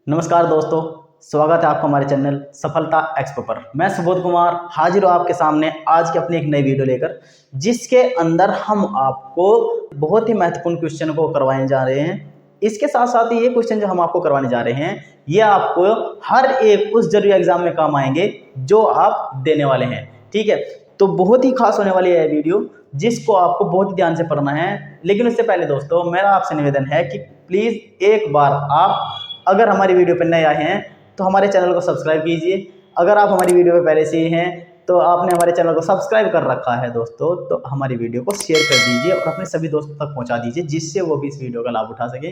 नमस्कार दोस्तों, स्वागत है आपका हमारे चैनल सफलता एक्सपो पर। मैं सुबोध कुमार हाजिर हूँ आपके सामने आज की अपनी एक नई वीडियो लेकर, जिसके अंदर हम आपको बहुत ही महत्वपूर्ण क्वेश्चन को करवाने जा रहे हैं। इसके साथ साथ ये क्वेश्चन जो हम आपको करवाने जा रहे हैं, ये आपको हर एक उस जरूरी एग्जाम में काम आएंगे जो आप देने वाले हैं। ठीक है, तो बहुत ही खास होने वाली है वीडियो, जिसको आपको बहुत ही ध्यान से पढ़ना है। लेकिन उससे पहले दोस्तों, मेरा आपसे निवेदन है कि प्लीज़ एक बार आप अगर हमारी वीडियो पर नए आए हैं तो हमारे चैनल को सब्सक्राइब कीजिए। अगर आप हमारी वीडियो पे पहले से ही हैं तो आपने हमारे चैनल को सब्सक्राइब कर रखा है दोस्तों, तो हमारी वीडियो को शेयर कर दीजिए और अपने सभी दोस्तों तक पहुंचा दीजिए, जिससे वो भी इस वीडियो का लाभ उठा सके।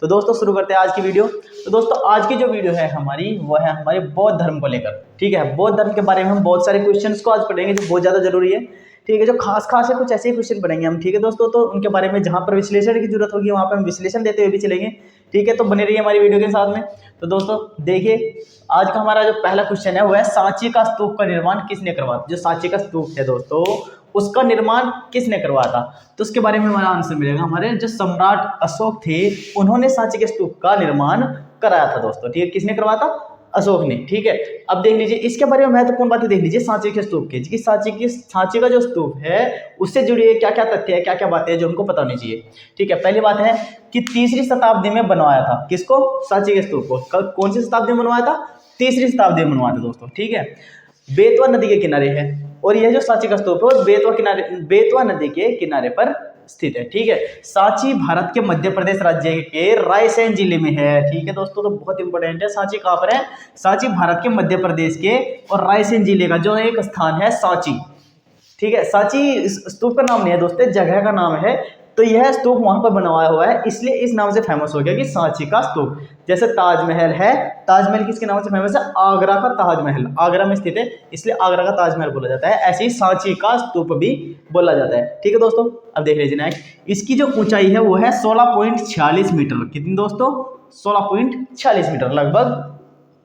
तो दोस्तों शुरू करते हैं आज की वीडियो। तो दोस्तों आज की जो वीडियो है हमारी, वो है हमारे बौद्ध धर्म को लेकर। ठीक है, बौद्ध धर्म के बारे में हम बहुत सारे क्वेश्चंस को आज पढ़ेंगे जो बहुत ज़्यादा जरूरी है। ठीक है, जो खास है कुछ ऐसे ही क्वेश्चन पढ़ेंगे हम। ठीक है दोस्तों, तो उनके बारे में जहाँ पर विश्लेषण की जरूरत होगी वहाँ पर हम विश्लेषण देते हुए भी चलेंगे। ठीक है, तो बने रहिए हमारी वीडियो के साथ में। तो दोस्तों देखिए, आज का हमारा जो पहला क्वेश्चन है वो है सांची का स्तूप का निर्माण किसने करवाया। जो सांची का स्तूप है दोस्तों, उसका निर्माण किसने करवाया था, तो उसके बारे में हमारा आंसर मिलेगा। हमारे जो सम्राट अशोक थे, उन्होंने सांची के स्तूप का निर्माण कराया था दोस्तों। ठीक है, किसने करवाया था? अशोक ने। ठीक है, अब देख लीजिए इसके बारे में महत्वपूर्ण बातें देख लीजिए सांची के स्तूप की। सांची का जो स्तूप है उससे जुड़ी क्या क्या तथ्य है, क्या क्या बातें हैं जो उनको पता होनी चाहिए। ठीक है, पहली बात है कि तीसरी शताब्दी में बनवाया था। किसको? सांची के स्तूप को। कौन सी शताब्दी में बनवाया था? तीसरी शताब्दी में बनवाया था दोस्तों। ठीक है, बेतवा नदी के किनारे है और यह जो सांची का स्तूप है वो बेतवा नदी के किनारे पर स्थित है। ठीक है, सांची भारत के मध्य प्रदेश राज्य के रायसेन जिले में है। ठीक है दोस्तों, तो बहुत इंपॉर्टेंट है। सांची कहाँ पर है? सांची भारत के मध्य प्रदेश के और रायसेन जिले का जो एक स्थान है सांची। ठीक है, सांची स्तूप का नाम नहीं है दोस्तों, जगह का नाम है। तो यह स्तूप वहां पर बनवाया हुआ है, इसलिए इस नाम से फेमस हो गया कि सांची का स्तूप। जैसे ताजमहल है, ताजमहल किसके नाम से फेमस है? आगरा का ताजमहल, आगरा में स्थित है इसलिए आगरा का ताजमहल बोला जाता है। ऐसे ही सांची का स्तूप भी बोला जाता है। ठीक है दोस्तों, अब देख लीजिए नेक्स्ट, इसकी जो ऊंचाई है वो है 16.46 मीटर। कितनी दोस्तों? 16.46 मीटर, लगभग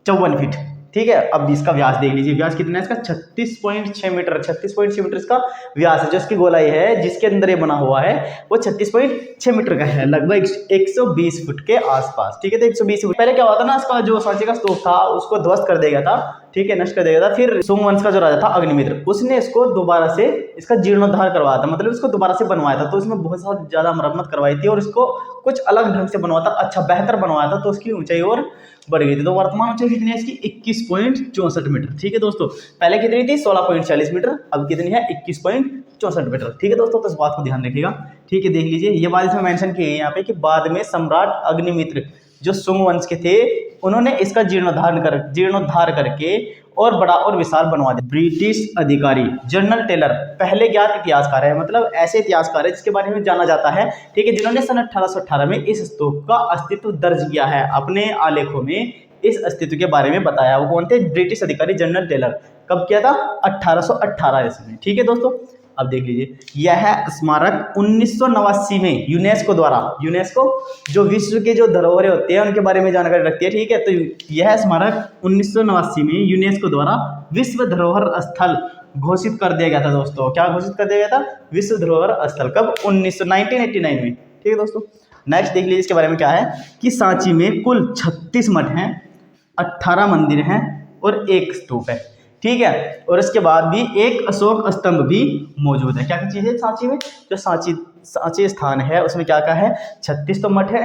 54 फीट। ठीक है, अब इसका व्यास देख लीजिए, व्यास कितना है इसका? 36.6 मीटर। 36.6 मीटर इसका व्यास है। जो इसकी गोलाई है जिसके अंदर ये बना हुआ है वो 36.6 मीटर का है, लगभग 120 फुट के आसपास। ठीक है, तो 120 फुट। पहले क्या हुआ था ना, इसका जो सांची का स्तूप था उसको ध्वस्त कर दिया गया था। ठीक है, नष्ट कर दिया गया था। फिर सुंग वंश का जो राजा था अग्निमित्र, उसने इसको दोबारा से इसका जीर्णोद्धार करवाया था, मतलब इसको दोबारा से बनवाया था। तो इसमें बहुत ज्यादा मरम्मत करवाई थी और इसको कुछ अलग ढंग से बनवाया था, अच्छा बेहतर बनवाया था, तो उसकी ऊंचाई और बढ़ गई थी। तो वर्तमान ऊंचाई कितनी है इसकी? 21.64 मीटर। ठीक है दोस्तों, पहले कितनी थी? 16.46 मीटर, अब कितनी है? 21.64 मीटर। ठीक है दोस्तों, तो इस बात को ध्यान रखिएगा। ठीक है, देख लीजिए ये बात इसमें मेंशन की है यहाँ पे कि बाद में सम्राट अग्निमित्र जो सुंग वंश के थे, उन्होंने इसका जीर्णोद्धार करके और बड़ा और विशाल बनवा दिया। ब्रिटिश अधिकारी जनरल टेलर पहले ज्ञात इतिहासकार है, मतलब ऐसे इतिहासकार है जिसके बारे में जाना जाता है। ठीक है, जिन्होंने सन 1818 में इस स्तूप का अस्तित्व दर्ज किया है, अपने आलेखों में इस अस्तित्व के बारे में बताया। वो कौन थे? ब्रिटिश अधिकारी जनरल टेलर। कब किया था? 1818 ईस्वी में। ठीक है दोस्तों, अब देख लीजिए यह स्मारक 1989 में यूनेस्को द्वारा, यूनेस्को जो विश्व के जो धरोहरें होते हैं उनके बारे में जानकारी रखती है। ठीक है, तो यह स्मारक 1989 में यूनेस्को द्वारा विश्व धरोहर स्थल घोषित कर दिया गया था दोस्तों। क्या घोषित कर दिया गया था? विश्व धरोहर स्थल। कब? 1989 में। ठीक है दोस्तों, नेक्स्ट देख लीजिए इसके बारे में क्या है कि सांची में कुल 36 मठ हैं, 18 मंदिर हैं और एक स्तूप है। ठीक है, और इसके बाद भी एक अशोक स्तंभ भी मौजूद है। क्या क्या चीज़ है सांची में? जो सांची स्थान है उसमें क्या क्या है? 36 तो मठ है,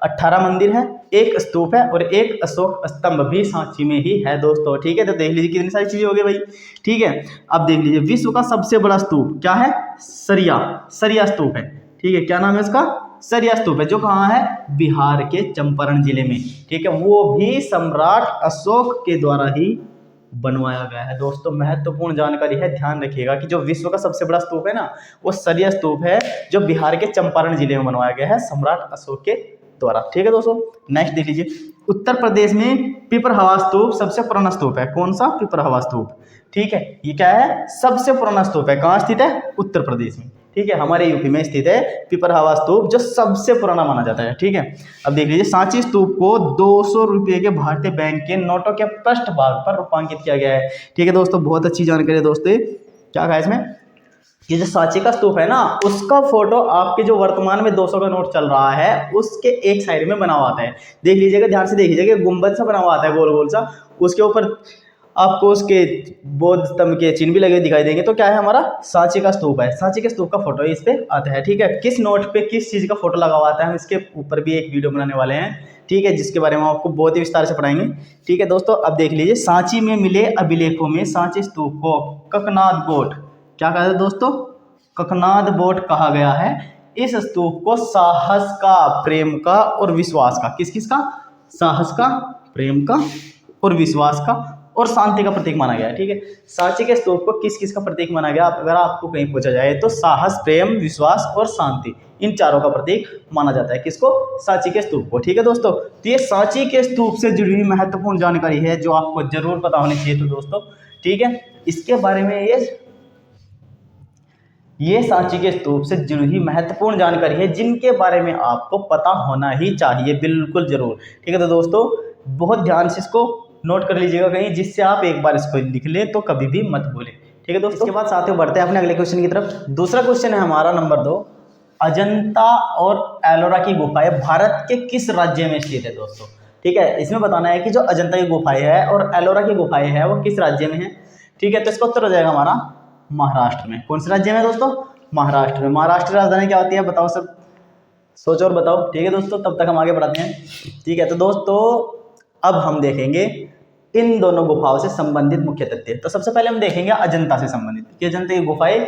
18 मंदिर है, एक स्तूप है और एक अशोक स्तंभ भी सांची में ही है दोस्तों। ठीक है, तो देख लीजिए कितनी सारी चीजें हो गई भाई। ठीक है, अब देख लीजिए विश्व का सबसे बड़ा स्तूप क्या है? सरिया स्तूप है। ठीक है, क्या नाम है इसका? सरिया स्तूप है, जो कहाँ है? बिहार के चंपारण जिले में। ठीक है, वो भी सम्राट अशोक के द्वारा ही बनवाया गया है दोस्तों। महत्वपूर्ण जानकारी है, ध्यान रखिएगा कि जो विश्व का सबसे बड़ा स्तूप है ना, वो सरिया स्तूप है, जो बिहार के चंपारण जिले में बनवाया गया है सम्राट अशोक के द्वारा। ठीक है दोस्तों, नेक्स्ट देख लीजिए, उत्तर प्रदेश में पिपरहवा स्तूप सबसे पुराना स्तूप है। कौन सा? पिपरहवा स्तूप। ठीक है, ये क्या है? सबसे पुराना स्तूप है। कहाँ स्थित है? उत्तर प्रदेश में। ठीक है, हमारे यूपी में स्थित है पिपरहवा स्तूप, जो सबसे पुराना माना जाता है। ठीक है, अब देख लीजिए सांची स्तूप को 200 रुपये के भारतीय बैंक के नोटों के पृष्ठ भाग पर रूपांकित किया गया है। ठीक है दोस्तों, बहुत अच्छी जानकारी है दोस्तों। क्या कहा इसमें? ये जो सांची का स्तूप है ना, उसका फोटो आपके जो वर्तमान में 200 का नोट चल रहा है उसके एक साइड में बना हुआ आता है। देख लीजिएगा, ध्यान से देख लीजिएगा, गुंबद सा बना हुआ आता है गोल गोल सा, उसके ऊपर आपको उसके बौद्ध स्तंभ के चिन्ह भी लगे दिखाई देंगे। तो क्या है, हमारा सांची का स्तूप है, सांची के स्तूप का फोटो इस पे आता है। ठीक है, किस नोट पे किस चीज का फोटो लगा हुआ आता है, हम इसके ऊपर भी एक वीडियो बनाने वाले हैं। ठीक है, जिसके बारे में आपको बहुत ही विस्तार से पढ़ाएंगे। ठीक है दोस्तों, अब देख लीजिए, सांची में मिले अभिलेखों में सांची स्तूप को ककनाद बोट, क्या कहा है दोस्तों, ककनाद बोट कहा गया है। इस स्तूप को साहस का, प्रेम का और विश्वास का, किस किस का, साहस का, प्रेम का और विश्वास का और शांति का प्रतीक माना गया है। ठीक है, सांची के स्तूप को किस किस का प्रतीक माना गया, अगर आपको कहीं पूछा जाए तो साहस, प्रेम, विश्वास और शांति, इन चारों का प्रतीक माना जाता है। किसको, सांची के स्तूप को। ठीक है दोस्तों, तो ये सांची के स्तूप से जुड़ी हुई महत्वपूर्ण जानकारी है जो आपको जरूर पता होनी चाहिए। तो दोस्तों ठीक है, इसके बारे में ये सांची के स्तूप से जुड़ी हुई महत्वपूर्ण जानकारी है जिनके बारे में आपको पता होना ही चाहिए, बिल्कुल जरूर। ठीक है, तो दोस्तों बहुत ध्यान से इसको नोट कर लीजिएगा कहीं, जिससे आप एक बार इसको लिख लें तो कभी भी मत भूलें। ठीक है दोस्तों, इसके बाद साथियों बढ़ते हैं अपने अगले क्वेश्चन की तरफ। दूसरा क्वेश्चन है हमारा नंबर 2, अजंता और एलोरा की गुफाएं भारत के किस राज्य में स्थित है दोस्तों। ठीक है, इसमें बताना है कि जो अजंता की गुफाएं है और एलोरा की गुफाएं है वो किस राज्य में है। ठीक है, तो इसका उत्तर हो जाएगा हमारा महाराष्ट्र में। कौन से राज्य में दोस्तों, महाराष्ट्र में। महाराष्ट्र की राजधानी क्या होती है, बताओ सब, सोचो और बताओ। ठीक है दोस्तों, तब तक हम आगे बढ़ाते हैं। ठीक है, तो दोस्तों अब हम देखेंगे इन दोनों गुफाओं से संबंधित मुख्य तथ्य। तो सबसे पहले हम देखेंगे अजंता से संबंधित कि अजंता की गुफाएं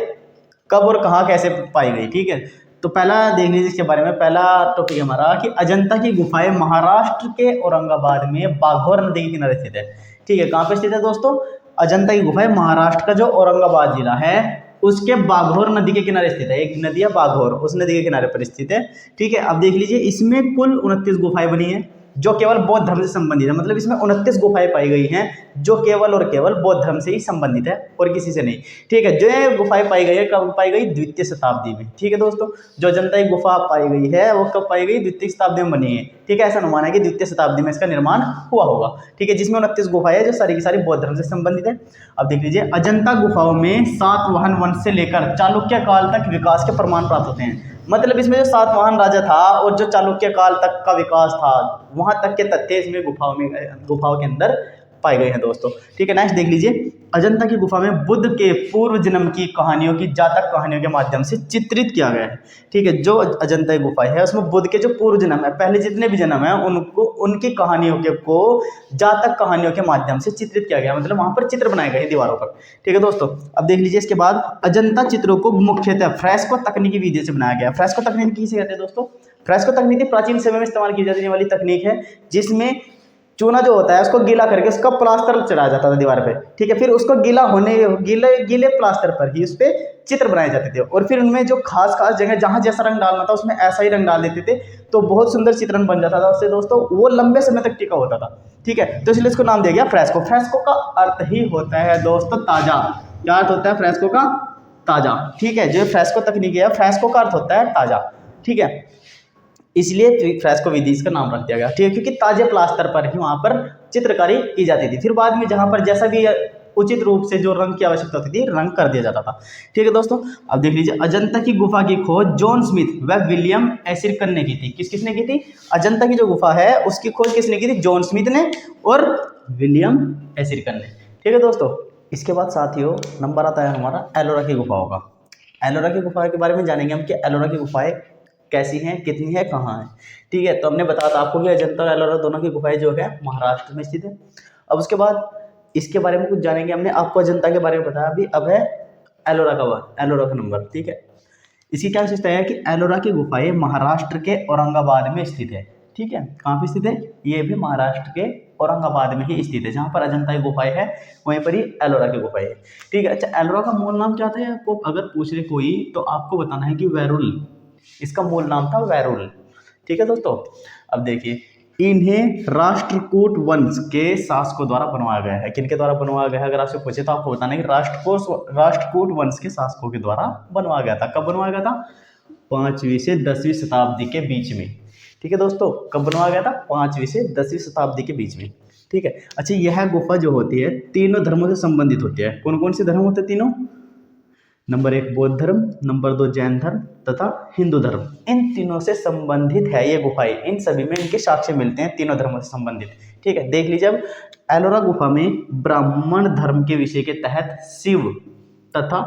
कब और कहाँ कैसे पाई गई। ठीक है, तो पहला देख लीजिए इसके बारे में, पहला टॉपिक हमारा कि अजंता की गुफाएं महाराष्ट्र के औरंगाबाद में बाघोर नदी के किनारे स्थित है। ठीक है, कहाँ पे स्थित है दोस्तों, अजंता की गुफाएं महाराष्ट्र का जो औरंगाबाद जिला है उसके बाघोर नदी के किनारे स्थित है। एक नदी है बाघोर, उस नदी के किनारे पर स्थित है। ठीक है, अब देख लीजिए, इसमें कुल 29 गुफाएं बनी हैं जो केवल बौद्ध धर्म से संबंधित है। मतलब इसमें 29 गुफाएं पाई गई हैं जो केवल और केवल बौद्ध धर्म से ही संबंधित है और किसी से नहीं। ठीक है, जो ये गुफाएं पाई गई है कब पाई गई, द्वितीय शताब्दी में। ठीक है दोस्तों, जो अजंता की गुफा पाई गई है वो कब पाई गई, द्वितीय शताब्दी में बनी है। ठीक है, ऐसा अनुमान है कि द्वितीय शताब्दी में इसका निर्माण हुआ होगा। ठीक है, जिसमें 29 गुफाएं है जो सारी की सारी बौद्ध धर्म से संबंधित है। अब देख लीजिए, अजंता गुफाओं में सातवाहन वंश से लेकर चालुक्य काल तक विकास के प्रमाण प्राप्त होते हैं। मतलब इसमें जो सातवाहन राजा था और जो चालुक्य काल तक का विकास था वहां तक के तथ्य इसमें गुफाओं के अंदर पाए गए हैं दोस्तों। ठीक है, नेक्स्ट देख लीजिए, अजंता की गुफा में बुद्ध के पूर्व जन्म की कहानियों की जातक कहानियों के माध्यम से चित्रित किया गया है। ठीक है, जो अजंता की गुफा है उसमें बुद्ध के जो पूर्व जन्म है, पहले जितने भी जन्म है उनको उनकी कहानियों के को जातक कहानियों के माध्यम से चित्रित किया गया, मतलब वहां पर चित्र बनाए गए दीवारों पर। ठीक है दोस्तों, अब देख लीजिए इसके बाद अजंता चित्रों को मुख्यतः फ्रेस्को तकनीकी विधि से बनाया गया। फ्रेस्को तकनीक किसे कहते हैं दोस्तों, फ्रेस्को तकनीक प्राचीन समय में इस्तेमाल की जाने वाली तकनीक है जिसमें चूना जो होता है उसको गीला करके उसका प्लास्टर चढ़ाया जाता था दीवार पे। ठीक है, फिर उसको गीले प्लास्टर पर ही उस पर चित्र बनाए जाते थे और फिर उनमें जो खास जगह जहां जैसा रंग डालना था उसमें ऐसा ही रंग डाल देते थे, तो बहुत सुंदर चित्रण बन जाता था उससे दोस्तों, वो लंबे समय तक टिका होता था। ठीक है, तो इसलिए इसको नाम दिया गया फ्रेस्को। फ्रेस्को का अर्थ ही होता है दोस्तों ताजा। क्या अर्थ होता है फ्रेस्को का, ताजा। ठीक है, जो फ्रेस्को तकनीक है फ्रेस्को का अर्थ होता है ताजा। ठीक है, इसलिए फ्रेस्को विधि इसका नाम रख दिया गया। ठीक है, क्योंकि ताजे प्लास्टर पर ही वहां पर चित्रकारी की जाती थी, फिर बाद में जहां पर जैसा भी उचित रूप से जो रंग की आवश्यकता होती थी रंग कर दिया जाता था। ठीक है दोस्तों, अब देख लीजिए, अजंता की गुफा की खोज जॉन स्मिथ व विलियम एसिरकन ने की थी। किसने की थी, अजंता की जो गुफा है उसकी खोज किसने की थी, जॉन स्मिथ ने और विलियम एसिरकन ने। ठीक है दोस्तों, इसके बाद साथियों नंबर आता है हमारा एलोरा की गुफाओं का। एलोरा की गुफा के बारे में जानेंगे हम कि एलोरा की गुफाएं कैसी हैं, कितनी है, कहाँ है। ठीक है, तो हमने बताया था आपको कि अजंता और एलोरा दोनों की गुफाएं जो है महाराष्ट्र में स्थित है। अब उसके बाद इसके बारे में कुछ जानेंगे। हमने आपको अजंता के बारे में बताया अभी, अब है एलोरा का नंबर। ठीक है, इसकी क्या विशेषता है कि एलोरा की गुफाएं महाराष्ट्र के औरंगाबाद में स्थित है। ठीक है, कहाँ पे स्थित है, ये भी महाराष्ट्र के औरंगाबाद में ही स्थित है। जहाँ पर अजंता की गुफाएं है वहीं पर ही एलोरा की गुफाएं है। ठीक है, अच्छा एलोरा का मूल नाम क्या था, आपको अगर पूछ रहे कोई तो आपको बताना है कि वैरुल, इसका मूल नाम था वैरुल। ठीक है दोस्तों, अब देखिए, इन्हें राष्ट्रकूट वंश के शासकों द्वारा बनवाया गया है। किनके द्वारा बनवाया गया है अगर आपसे पूछे तो आपको बताना है कि राष्ट्रकूट वंश के शासकों के द्वारा बनवाया गया था। कब बनवाया गया था, 5वीं से 10वीं शताब्दी के बीच में। ठीक है दोस्तों, कब बनवाया गया था, 5वीं से 10वीं शताब्दी के बीच में। ठीक है, अच्छा यह गुफा जो होती है तीनों धर्मों से संबंधित होती है। कौन कौन से धर्म होते हैं तीनों, नंबर 1 बौद्ध धर्म, नंबर 2 जैन धर्म तथा हिंदू धर्म। इन तीनों से संबंधित है ये गुफाएं, इन सभी में इनके साक्ष्य मिलते हैं तीनों धर्मों से संबंधित। ठीक है, देख लीजिए अब एलोरा गुफा में ब्राह्मण धर्म के विषय के तहत शिव तथा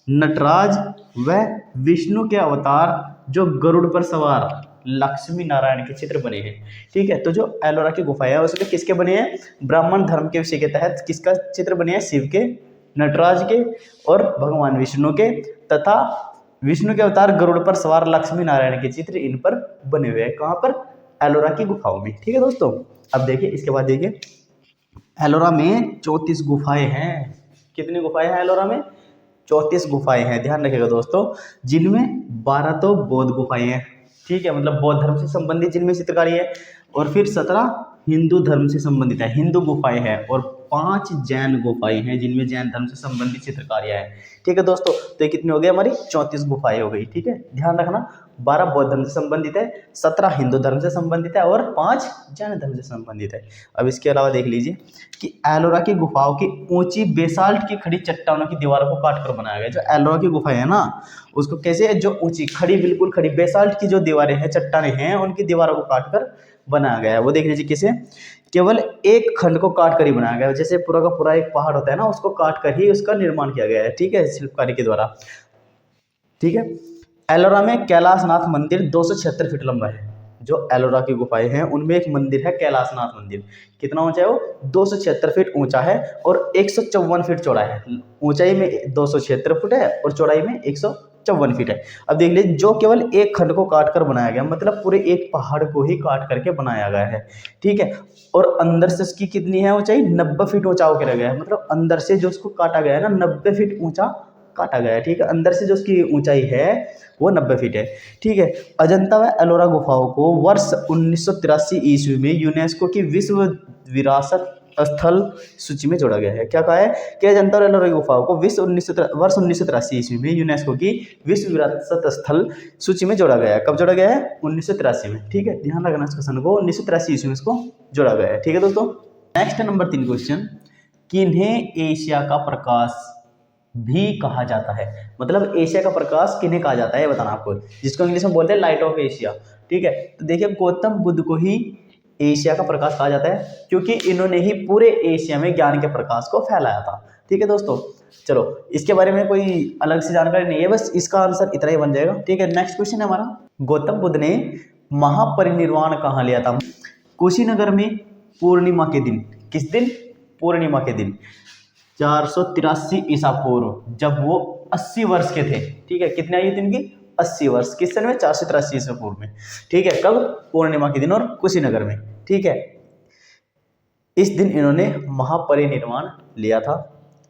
नटराज व विष्णु के अवतार जो गरुड़ पर सवार लक्ष्मी नारायण के चित्र बने हैं। ठीक है, तो जो एलोरा की गुफा है उसमें किसके बने हैं? ब्राह्मण धर्म के विषय के तहत किसका चित्र बने हैं? शिव के, नटराज के और भगवान विष्णु के, तथा विष्णु के अवतार गरुड़ पर सवार लक्ष्मी नारायण के चित्र इन पर बने हुए हैं। कहाँ पर? एलोरा की गुफाओं में। ठीक है दोस्तों, अब देखिए इसके बाद देखिए एलोरा में 34 गुफाएं हैं। कितनी गुफाएं हैं एलोरा में? 34 गुफाएं हैं, ध्यान रखिएगा दोस्तों, जिनमें 12 तो बौद्ध गुफाएं हैं। ठीक है, मतलब बौद्ध धर्म से संबंधित जिनमें चित्रकारी है, और फिर 17 हिंदू धर्म से संबंधित है, हिंदू गुफाएं हैं, और 5 जैन गुफाएं हैं जिनमें जैन धर्म से संबंधित चित्रकारियां हैं। ठीक है दोस्तों, तो ये कितनी हो गई? हमारी 34 गुफाएं हो गई। ठीक है, ध्यान रखना 12 बौद्ध धर्म से संबंधित है, 17 हिंदू धर्म से संबंधित है और 5 जैन धर्म से संबंधित है। अब इसके अलावा देख लीजिए कि एलोरा की गुफाओं की ऊंची बेसाल्ट की खड़ी चट्टानों की दीवारों को काट कर बनाया गया। जो एलोरा की गुफा है ना, उसको कैसे, जो ऊंची खड़ी, बिल्कुल खड़ी बेसाल्ट की जो दीवारें हैं, चट्टानें हैं, उनकी दीवारों को काट कर बनाया गया है। वो देख लीजिए किसे, केवल एक खंड को काट कर ही बनाया गया है। जैसे पूरा का पूरा एक पहाड़ होता है ना, उसको काट कर ही उसका निर्माण किया गया है। ठीक है, शिल्पकारी के द्वारा। ठीक है, एलोरा में कैलाशनाथ मंदिर 276 फीट लंबा है। जो एलोरा की गुफाएं हैं उनमें एक मंदिर है कैलाशनाथ मंदिर। कितना ऊंचा है वो? 276 फीट ऊंचा है और 154 फीट चौड़ा है। ऊंचाई में 276 फुट है और चौड़ाई में 154 फीट है। अब देख लीजिए, जो केवल एक खंड को काट कर बनाया गया, मतलब पूरे एक पहाड़ को ही काट करके बनाया गया है। ठीक है, और अंदर से उसकी कितनी है ऊंचाई? 90 फीट ऊंचा होकर रह गया है। मतलब अंदर से जो उसको काटा गया है ना, 90 फीट ऊंचा काटा गया है। ठीक है, अंदर से जो उसकी ऊंचाई है वो 90 फीट है। ठीक है, अजंता व एलोरा गुफाओं को वर्ष 1983 ईस्वी में यूनेस्को की विश्व विरासत स्थल सूची में जोड़ा गया है। क्या कहा है कि अजंता और एलोरा गुफाओं को वर्ष 1983 ईस्वी में यूनेस्को की विश्व विरासत स्थल सूची में जोड़ा गया है। कब जोड़ा गया है? 1983 में। ठीक है, ध्यान रखना इस क्वेश्चन को, 1983 ईस्वी में इसको जोड़ा गया है। ठीक है दोस्तों, नेक्स्ट नंबर 3 क्वेश्चन, किन्हें एशिया का प्रकाश भी कहा जाता है? मतलब एशिया का प्रकाश किन्हें कहा जाता है बताना आपको, जिसको इंग्लिश में बोलते हैं लाइट ऑफ एशिया। ठीक है, तो देखिए गौतम बुद्ध को ही एशिया का प्रकाश कहा जाता है, क्योंकि इन्होंने ही पूरे एशिया में ज्ञान के प्रकाश को फैलाया था। ठीक है दोस्तों, चलो इसके बारे में कोई अलग से जानकारी नहीं है, बस इसका आंसर इतना ही बन जाएगा। ठीक है, नेक्स्ट क्वेश्चन है हमारा, गौतम बुद्ध ने महापरिनिर्वाण कहाँ लिया था? कुशीनगर में पूर्णिमा के दिन। किस दिन? पूर्णिमा के दिन, 483 ईसा पूर्व, जब वो 80 वर्ष के थे। ठीक है, कितनी आयु थी इनकी? 80 वर्ष। किस सन में? 483 ईसा पूर्व में। ठीक है, कब? पूर्णिमा के दिन और कुशीनगर में। ठीक है, इस दिन इन्होंने महापरिनिर्वाण लिया था।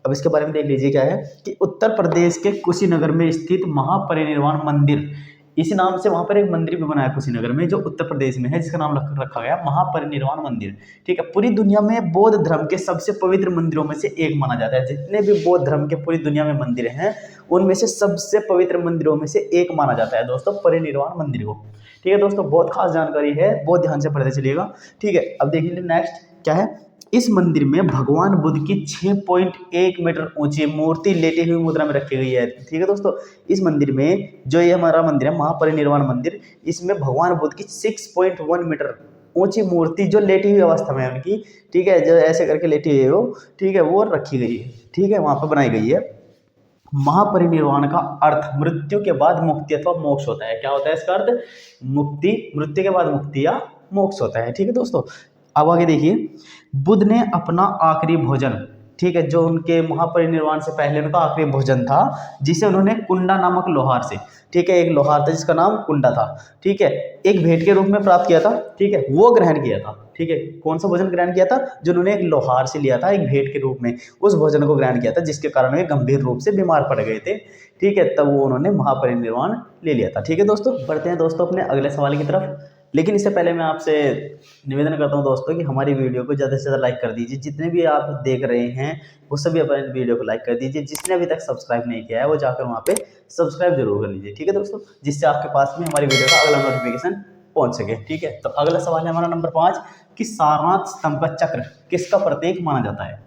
अब इसके बारे में देख लीजिए क्या है कि उत्तर प्रदेश के कुशीनगर में स्थित महापरिनिर्वाण मंदिर, इसी नाम से वहां पर एक मंदिर भी बनाया कुशीनगर में, जो उत्तर प्रदेश में है, जिसका नाम रखा गया महापरिनिर्वाण मंदिर। ठीक है, पूरी दुनिया में बौद्ध धर्म के सबसे पवित्र मंदिरों में से एक माना जाता है। जितने भी बौद्ध धर्म के पूरी दुनिया में मंदिर हैं, उनमें से सबसे पवित्र मंदिरों में से एक माना जाता है दोस्तों परिनिर्वाण मंदिर को। ठीक है दोस्तों, बहुत खास जानकारी है, बहुत ध्यान से पढ़ते चलिएगा। ठीक है, अब देख लीजिए नेक्स्ट क्या है। इस मंदिर में भगवान बुद्ध की 6.1 मीटर ऊंची मूर्ति लेटी हुई मुद्रा में रखी गई है। ठीक है दोस्तों, इस मंदिर में जो ये हमारा मंदिर है महापरिनिर्वाण मंदिर, इसमें भगवान बुद्ध की 6.1 मीटर ऊंची मूर्ति जो लेटी हुई अवस्था में है उनकी, ठीक है, जो ऐसे करके लेटी हुई है वो, ठीक है, वो रखी गई है। ठीक है, वहां पर बनाई गई है। महापरिनिर्वाण का अर्थ मृत्यु के बाद मुक्ति अथवा मोक्ष होता है। क्या होता है इसका अर्थ? मुक्ति, मृत्यु के बाद मुक्ति या मोक्ष होता है। ठीक है दोस्तों, अब आगे देखिए, बुद्ध ने अपना आखिरी भोजन, ठीक है, जो उनके महापरिनिर्वाण से पहले उनका आखिरी भोजन था, जिसे उन्होंने कुंडा नामक लोहार से, ठीक है, एक लोहार था जिसका नाम कुंडा था, ठीक है, एक भेंट के रूप में प्राप्त किया था। ठीक है, वो ग्रहण किया था। ठीक है, कौन सा भोजन ग्रहण किया था? जो उन्होंने एक लोहार से लिया था, एक भेंट के रूप में, उस भोजन को ग्रहण किया था, जिसके कारण वे गंभीर रूप से बीमार पड़ गए थे। ठीक है, तब वो उन्होंने महापरिनिर्वाण ले लिया था। ठीक है दोस्तों, बढ़ते हैं दोस्तों अपने अगले सवाल की तरफ। लेकिन इससे पहले मैं आपसे निवेदन करता हूं दोस्तों कि हमारी वीडियो को ज़्यादा से ज़्यादा लाइक कर दीजिए। जितने भी आप देख रहे हैं वो सभी अपने वीडियो को लाइक कर दीजिए। जिसने अभी तक सब्सक्राइब नहीं किया है वो जाकर वहाँ पे सब्सक्राइब जरूर कर लीजिए। ठीक है दोस्तों, जिससे आपके पास में हमारी वीडियो का अगला नोटिफिकेशन पहुँच सके। ठीक है, तो अगला सवाल है हमारा नंबर 5 कि सारनाथ स्तंभ का चक्र किसका प्रतीक माना जाता है?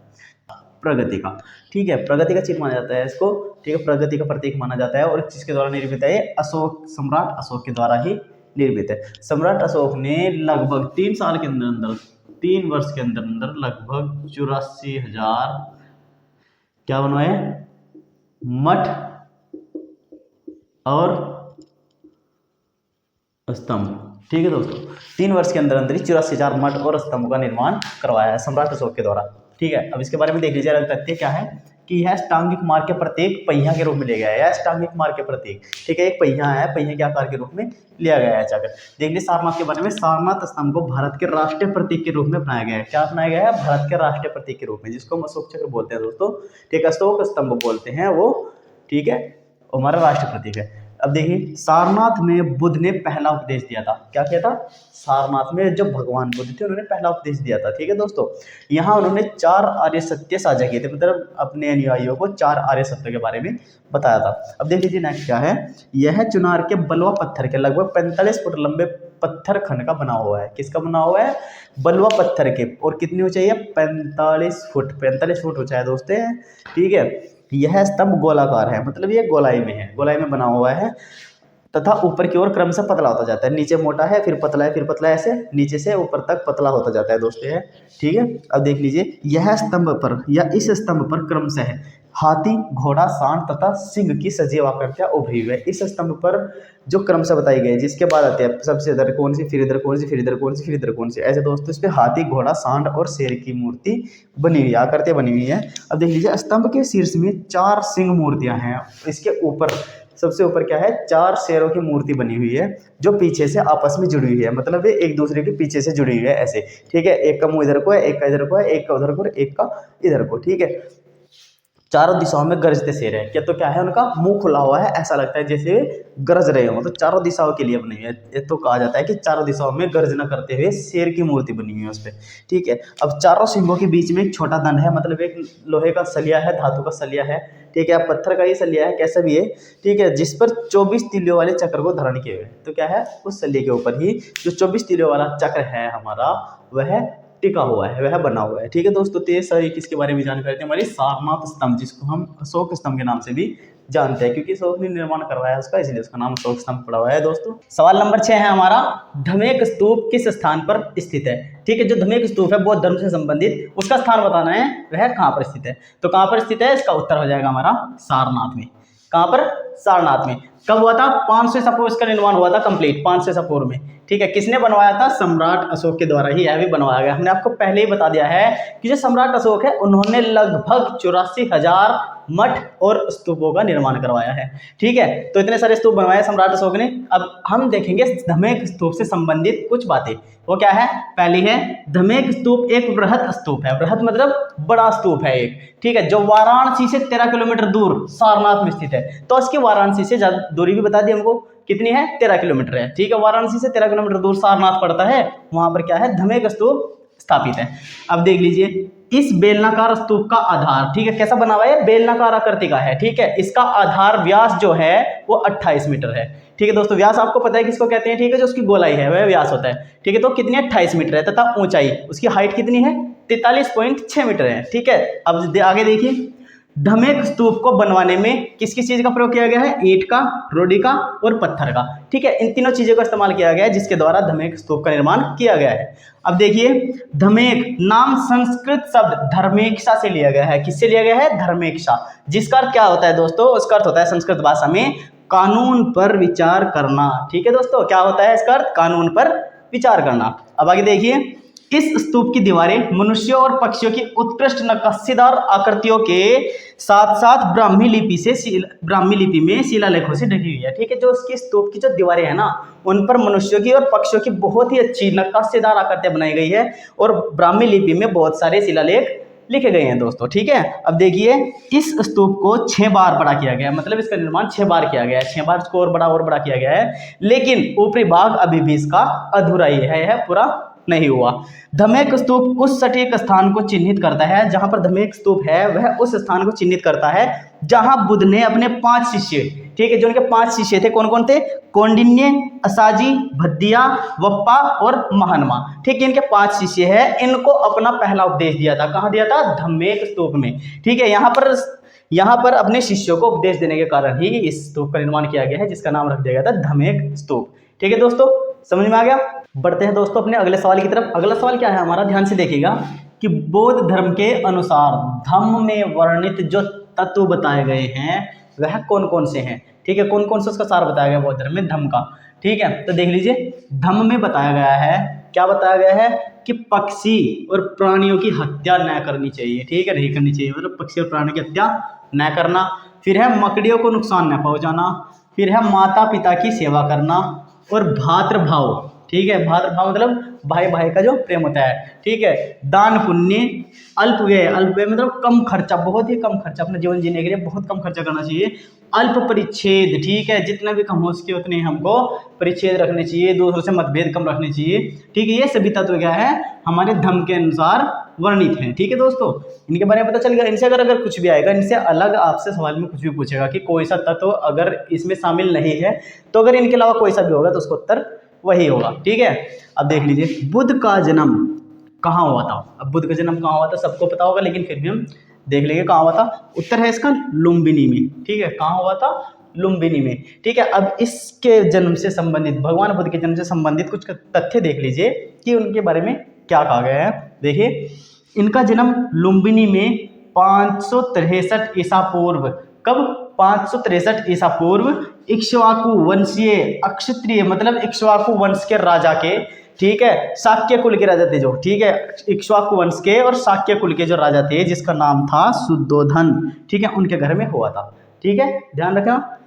प्रगति का। ठीक है, प्रगति का चिन्ह माना जाता है इसको। ठीक है, प्रगति का प्रतीक माना जाता है। और किसके द्वारा निर्मित है? अशोक, सम्राट अशोक के द्वारा ही निर्मित है। सम्राट अशोक ने लगभग 3 साल के अंदर 3 वर्ष के अंदर लगभग 84,000 क्या बनवाए? मठ और स्तंभ। ठीक है दोस्तों, 3 वर्ष के अंदर ही 84,000 मठ और स्तंभ का निर्माण करवाया है सम्राट अशोक के द्वारा। ठीक है, अब इसके बारे में देख लीजिए। तथ्य क्या है कि यह अष्टांगिक मार्ग के प्रतीक पहिया के रूप में लिया गया है। यह अष्टांगिक मार्ग के प्रतीक, ठीक है, एक पहिया है, पहिए के आकार के रूप में लिया गया है। जाकर देख लीजिए सारनाथ के बारे में। सारनाथ स्तंभ को भारत के राष्ट्रीय प्रतीक के रूप में बनाया गया है। क्या बनाया गया है? भारत के राष्ट्रीय प्रतीक के रूप में, जिसको हम अशोक चक्र बोलते हैं दोस्तों। ठीक है, अशोक स्तंभ बोलते हैं वो। ठीक है, हमारा राष्ट्रीय प्रतीक है। अब देखिए, सारनाथ में बुद्ध ने पहला उपदेश दिया था। क्या किया था? सारनाथ में जो भगवान बुद्ध थे उन्होंने पहला उपदेश दिया था। ठीक है दोस्तों, यहाँ उन्होंने 4 आर्य सत्य साझा किए थे, मतलब अपने अनुयायियों को 4 आर्य सत्य के बारे में बताया था। अब देख लीजिए नेक्स्ट क्या है। यह चुनार के बलुआ पत्थर के लगभग 45 फुट लंबे पत्थर खंड का बना हुआ है। किसका बना हुआ है? बलुआ पत्थर के। और कितनी ऊंचाई है? 45 फुट। 45 फुट ऊंचाई है दोस्तों। ठीक है, यह स्तंभ गोलाकार है, मतलब ये गोलाई में है, गोलाई में बना हुआ है तथा ऊपर की ओर क्रमशः पतला होता जाता है। नीचे मोटा है, फिर पतला है, फिर पतला है, ऐसे नीचे से ऊपर तक पतला होता जाता है दोस्तों। ठीक है, अब देख लीजिए, यह स्तंभ पर या इस स्तंभ पर क्रमशः हाथी, घोड़ा, सांड तथा सिंह की सजीव आकृतियां उभरी हुई है। इस स्तंभ पर जो क्रमशः बताई गई है, जिसके बाद आते हैं सबसे इधर कौन सी, फिर इधर कौन सी, फिर इधर कौन सी, फिर इधर कौन सी, ऐसे दोस्तों इस पे हाथी, घोड़ा, सांड और शेर की मूर्ति बनी हुई है, आकृतियां बनी हुई है। अब देख लीजिए, स्तंभ के शीर्ष में 4 सिंह मूर्तियां हैं। इसके ऊपर सबसे ऊपर क्या है? 4 शेरों की मूर्ति बनी हुई है, जो पीछे से आपस में जुड़ी हुई है, मतलब ये एक दूसरे के पीछे से जुड़ी हुई है ऐसे। ठीक है, एक का मुंह इधर को है, एक का इधर को है, एक का उधर को, एक का इधर को। ठीक है, चारों दिशाओं में गरजते शेर है। क्या तो क्या है? उनका मुंह खुला हुआ है, ऐसा लगता है जैसे गरज रहे हो। तो चारों दिशाओं के लिए बनी हुई है। ये तो कहा जाता है कि चारों दिशाओं में गर्जना करते हुए शेर की मूर्ति बनी हुई है उस पर। ठीक है, अब चारों सिंहों के बीच में एक छोटा दंड है, मतलब एक लोहे का सलिया है, धातु का सलिया है। ठीक है, पत्थर का ही सलिया है, कैसा भी है। ठीक है, जिस पर 24 तीलियों वाले चक्र को धारण किए हुए। तो क्या है? उस सलिए के ऊपर ही जो 24 तीलियों वाला चक्र है हमारा, वह टिका हुआ है, वह बना हुआ है। ठीक है दोस्तों, तो ये सारी किसके बारे में जानकारी थी? हमारी सारनाथ स्तंभ, जिसको हम अशोक स्तंभ के नाम से भी जानते हैं, क्योंकि अशोक ने निर्माण करवाया उसका, इसलिए उसका नाम अशोक स्तंभ पड़ा हुआ है दोस्तों। सवाल नंबर 6 है हमारा, धमेक स्तूप किस स्थान पर स्थित है? ठीक है, जो धमेक स्तूप है बौद्ध धर्म से संबंधित, उसका स्थान बताना है, वह कहाँ पर स्थित है। तो कहाँ पर स्थित है? इसका उत्तर हो जाएगा हमारा सारनाथ में। कहाँ पर? सारनाथ में। कब हुआ था? 500 ईसा पूर्व इसका निर्माण हुआ था कंप्लीट, 500 ईसा पूर्व में। ठीक है, किसने बनवाया था? सम्राट अशोक के द्वारा ही यह भी बनवाया गया। हमने आपको पहले ही बता दिया है कि जो सम्राट अशोक है उन्होंने लगभग 84,000 मठ और स्तूपों का निर्माण करवाया है। ठीक है, तो इतने सारे स्तूप बनवाए सम्राट अशोक ने। अब हम देखेंगे धमेक स्तूप से संबंधित कुछ बातें। वो क्या है? पहली है, धमेक स्तूप एक वृहत स्तूप है। वृहत मतलब बड़ा स्तूप है एक। ठीक है, जो वाराणसी से 13 किलोमीटर दूर सारनाथ में स्थित है। तो इसकी वाराणसी से दूरी भी बता दी हमको, कितनी है? 13 किलोमीटर है। ठीक है, वाराणसी से 13 किलोमीटर दूर सारनाथ पड़ता है, वहां पर क्या है? धमेक स्तूप स्थापित है। अब देख लीजिए, इस बेलनाकार स्तूप का आधार, ठीक है, कैसा बना हुआ है? बेलनाकार आकृति का है। ठीक है, इसका आधार व्यास जो है वो 28 मीटर है। ठीक है दोस्तों, व्यास आपको पता है किसको कहते हैं? ठीक है, जो उसकी गोलाई है वह व्यास होता है। ठीक है, तो कितनी है? 28 मीटर है। तथा ऊंचाई, उसकी हाइट कितनी है? 43.6 मीटर है। ठीक है, अब आगे देखिए, धमेक स्तूप को बनवाने में किस किस चीज का प्रयोग किया गया है? ईंट का, रोडी का और पत्थर का। ठीक है, इन तीनों चीजों का इस्तेमाल किया गया है, जिसके द्वारा धमेक स्तूप का निर्माण किया गया है। अब देखिए, धमेक नाम संस्कृत शब्द धर्मेक्षा से लिया गया है। किससे लिया गया है? धर्मेक्षा, जिसका अर्थ क्या होता है दोस्तों? उसका अर्थ होता है संस्कृत भाषा में कानून पर विचार करना। ठीक है दोस्तों, क्या होता है इसका अर्थ? कानून पर विचार करना। अब आगे देखिए, इस स्तूप की दीवारें मनुष्यों और पक्षियों की उत्कृष्ट नक्काशीदार आकृतियों के साथ साथ ब्राह्मी लिपि में शिलालेखों से ढकी हुई है। ठीक है, जो उसकी स्तूप की जो दीवारें हैं ना, उन पर मनुष्यों की और पक्षियों की बहुत ही अच्छी नक्काशीदार आकृतियां बनाई गई है और ब्राह्मी लिपि में बहुत सारे शिलालेख लिखे गए हैं दोस्तों। ठीक है, अब देखिए, इस स्तूप को 6 बार बड़ा किया गया है, मतलब इसका निर्माण 6 बार किया गया है। 6 बार इसको और बड़ा किया गया है, लेकिन ऊपरी भाग अभी भी इसका अधूरा ही है, यह पूरा नहीं हुआ। धमेक स्तूप उस सटीक स्थान को चिन्हित करता है, जहां पर धमेक स्तूप है वह उस स्थान को चिन्हित करता है जहां बुद्ध ने अपने 5 शिष्य, ठीक है, जो उनके 5 शिष्य थे, कौन कौन थे? कौंडिन्य, असाजी, भद्दिया, वप्पा और महानमा, ठीक है, इनके 5 शिष्य हैं। इनको अपना पहला उपदेश दिया था, कहां दिया था? धम्मेक स्तूप में, ठीक है। यहाँ पर अपने शिष्यों को उपदेश देने के कारण ही इस स्तूप का निर्माण किया गया है, जिसका नाम रख दिया गया था धमेक स्तूप, ठीक है दोस्तों, समझ में आ गया। बढ़ते हैं दोस्तों अपने अगले सवाल की तरफ। अगला सवाल क्या है हमारा, ध्यान से देखिएगा कि बौद्ध धर्म के अनुसार धम्म में वर्णित जो तत्व बताए गए हैं वह कौन कौन से हैं, ठीक है, कौन कौन से उसका सार बताया गया बौद्ध धर्म में धम्म का, ठीक है। तो देख लीजिए, धम्म में बताया गया है, क्या बताया गया है कि पक्षी और प्राणियों की हत्या न करनी चाहिए, ठीक है, नहीं करनी चाहिए, मतलब पक्षी और प्राणियों की हत्या न करना। फिर है मकड़ियों को नुकसान न पहुंचाना। फिर है माता पिता की सेवा करना और भातृभाव, ठीक है, भातृभाव मतलब भाई भाई का जो प्रेम होता है, ठीक है। दान पुण्य, अल्प व्यय मतलब कम खर्चा, बहुत ही कम खर्चा, अपने जीवन जीने के लिए बहुत कम खर्चा करना चाहिए। अल्प परिच्छेद, ठीक है, जितना भी कम हो सके उतने हमको परिच्छेद रखने चाहिए, दूसरों से मतभेद कम रखने चाहिए, ठीक है। ये सभी तत्व क्या है हमारे धम्म के अनुसार वर्णित है, ठीक है दोस्तों। इनके बारे में पता चल गया। इनसे अगर कुछ भी आएगा, इनसे अलग आपसे सवाल में कुछ भी पूछेगा कि कोई सा तत्व अगर इसमें शामिल नहीं है, तो अगर इनके अलावा कोई सा भी होगा तो उसका उत्तर वही होगा, ठीक है। अब देख लीजिए, बुद्ध का जन्म कहाँ हुआ था। अब बुद्ध का जन्म कहाँ हुआ था सबको पता होगा, लेकिन फिर भी हम देख लेंगे कहाँ हुआ था। उत्तर है इसका लुम्बिनी में, ठीक है, कहाँ हुआ था? लुम्बिनी में, ठीक है। अब इसके जन्म से संबंधित, भगवान बुद्ध के जन्म से संबंधित कुछ तथ्य देख लीजिए कि उनके बारे में क्या कहा गया है। देखिए, इनका जन्म लुम्बिनी में 563 ईसा पूर्व, कब? 563 ईसा पूर्व इक्ष्वाकु वंशीय अक्षत्रिय, मतलब इक्ष्वाकु वंश के राजा के, ठीक है, शाक्य कुल के राजा थे जो, ठीक है, इक्ष्वाकु वंश के और शाक्य कुल के जो राजा थे जिसका नाम था शुद्धोधन, ठीक है, उनके घर में हुआ था, ठीक है, ध्यान रखना।